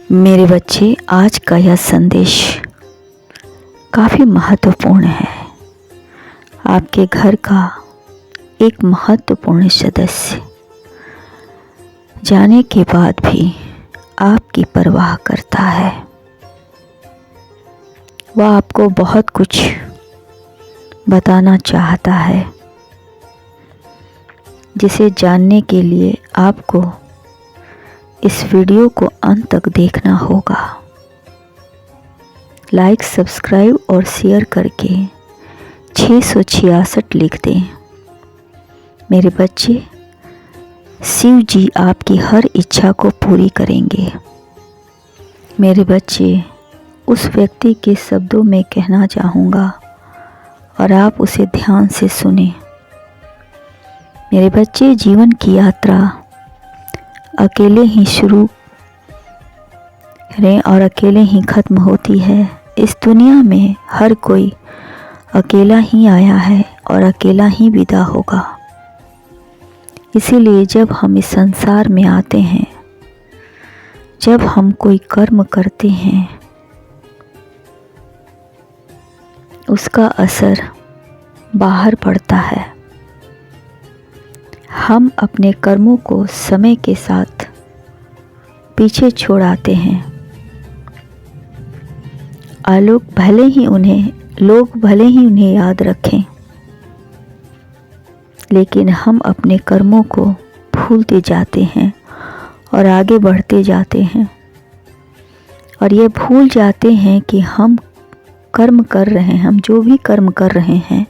मेरे बच्चे, आज का यह संदेश काफ़ी महत्वपूर्ण है। आपके घर का एक महत्वपूर्ण सदस्य जाने के बाद भी आपकी परवाह करता है। वह आपको बहुत कुछ बताना चाहता है, जिसे जानने के लिए आपको इस वीडियो को अंत तक देखना होगा। लाइक, सब्सक्राइब और शेयर करके 666 लिख दें। मेरे बच्चे, शिव जी आपकी हर इच्छा को पूरी करेंगे। मेरे बच्चे, उस व्यक्ति के शब्दों में कहना चाहूँगा और आप उसे ध्यान से सुने। मेरे बच्चे, जीवन की यात्रा अकेले ही शुरू करें और अकेले ही ख़त्म होती है। इस दुनिया में हर कोई अकेला ही आया है और अकेला ही विदा होगा। इसीलिए जब हम इस संसार में आते हैं, जब हम कोई कर्म करते हैं, उसका असर बाहर पड़ता है। हम अपने कर्मों को समय के साथ पीछे छोड़ आते हैं। लोग भले ही उन्हें याद रखें, लेकिन हम अपने कर्मों को भूलते जाते हैं और आगे बढ़ते जाते हैं, और ये भूल जाते हैं कि हम जो भी कर्म कर रहे हैं,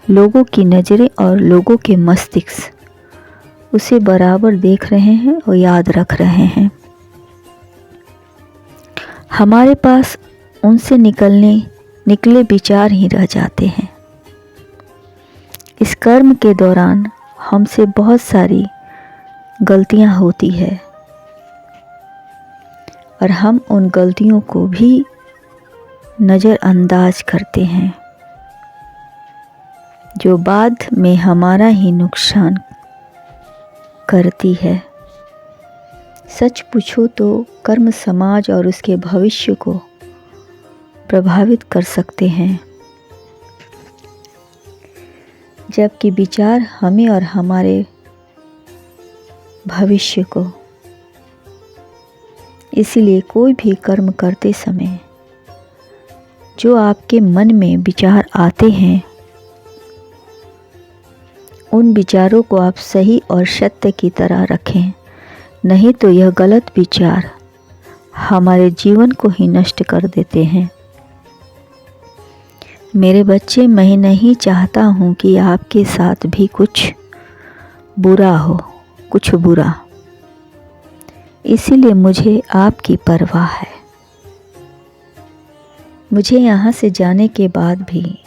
लोगों की नज़रें और लोगों के मस्तिष्क उसे बराबर देख रहे हैं और याद रख रहे हैं। हमारे पास उनसे निकले विचार ही रह जाते हैं। इस कर्म के दौरान हमसे बहुत सारी गलतियां होती है और हम उन गलतियों को भी नज़रअंदाज करते हैं, जो बाद में हमारा ही नुकसान करती है। सच पूछो तो कर्म समाज और उसके भविष्य को प्रभावित कर सकते हैं, जबकि विचार हमें और हमारे भविष्य को। इसीलिए कोई भी कर्म करते समय जो आपके मन में विचार आते हैं, उन विचारों को आप सही और सत्य की तरह रखें, नहीं तो यह गलत विचार हमारे जीवन को ही नष्ट कर देते हैं। मेरे बच्चे, मैं नहीं चाहता हूँ कि आपके साथ भी कुछ बुरा। इसीलिए मुझे आपकी परवाह है। मुझे यहाँ से जाने के बाद भी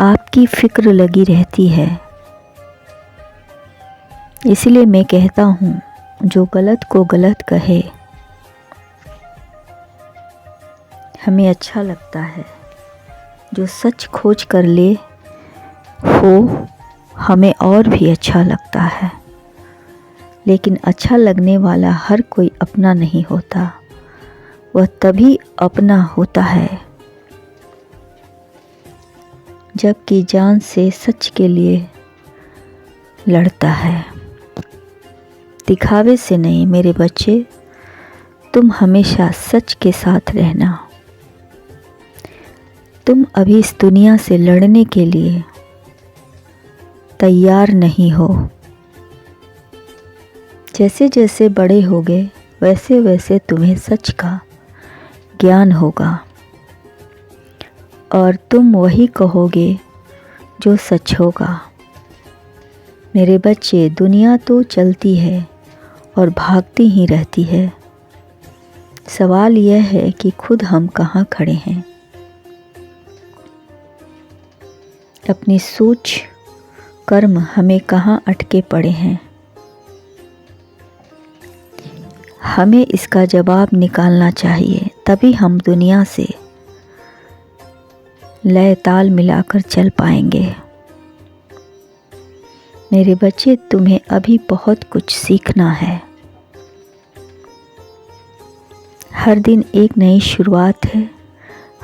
आपकी फिक्र लगी रहती है। इसलिए मैं कहता हूँ, जो गलत को गलत कहे हमें अच्छा लगता है, जो सच खोज कर ले हो हमें और भी अच्छा लगता है। लेकिन अच्छा लगने वाला हर कोई अपना नहीं होता। वह तभी अपना होता है जबकि जान से सच के लिए लड़ता है, दिखावे से नहीं। मेरे बच्चे, तुम हमेशा सच के साथ रहना। तुम अभी इस दुनिया से लड़ने के लिए तैयार नहीं हो। जैसे जैसे बड़े होगे, वैसे वैसे तुम्हें सच का ज्ञान होगा और तुम वही कहोगे जो सच होगा। मेरे बच्चे, दुनिया तो चलती है और भागती ही रहती है। सवाल यह है कि खुद हम कहाँ खड़े हैं। अपनी सोच, कर्म हमें कहाँ अटके पड़े हैं। हमें इसका जवाब निकालना चाहिए, तभी हम दुनिया से लय ताल मिलाकर चल पाएंगे। मेरे बच्चे, तुम्हें अभी बहुत कुछ सीखना है। हर दिन एक नई शुरुआत है,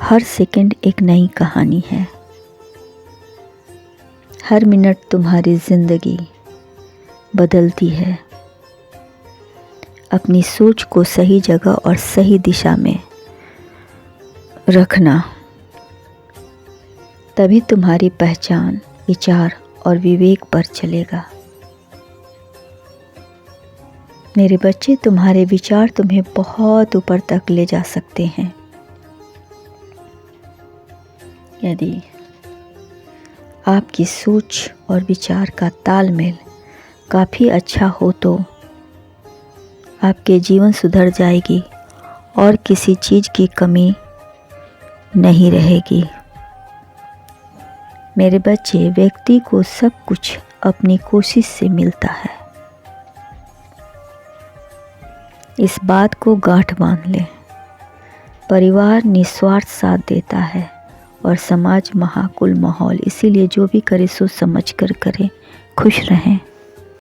हर सेकंड एक नई कहानी है। हर मिनट तुम्हारी ज़िंदगी बदलती है। अपनी सोच को सही जगह और सही दिशा में रखना, तभी तुम्हारी पहचान विचार और विवेक पर चलेगा। मेरे बच्चे, तुम्हारे विचार तुम्हें बहुत ऊपर तक ले जा सकते हैं। यदि आपकी सोच और विचार का तालमेल काफ़ी अच्छा हो तो आपके जीवन सुधर जाएगी और किसी चीज़ की कमी नहीं रहेगी। मेरे बच्चे, व्यक्ति को सब कुछ अपनी कोशिश से मिलता है। इस बात को गांठ बांध लें। परिवार निस्वार्थ साथ देता है और समाज महाकुल माहौल। इसीलिए जो भी करे सोच समझ कर करें। खुश रहें।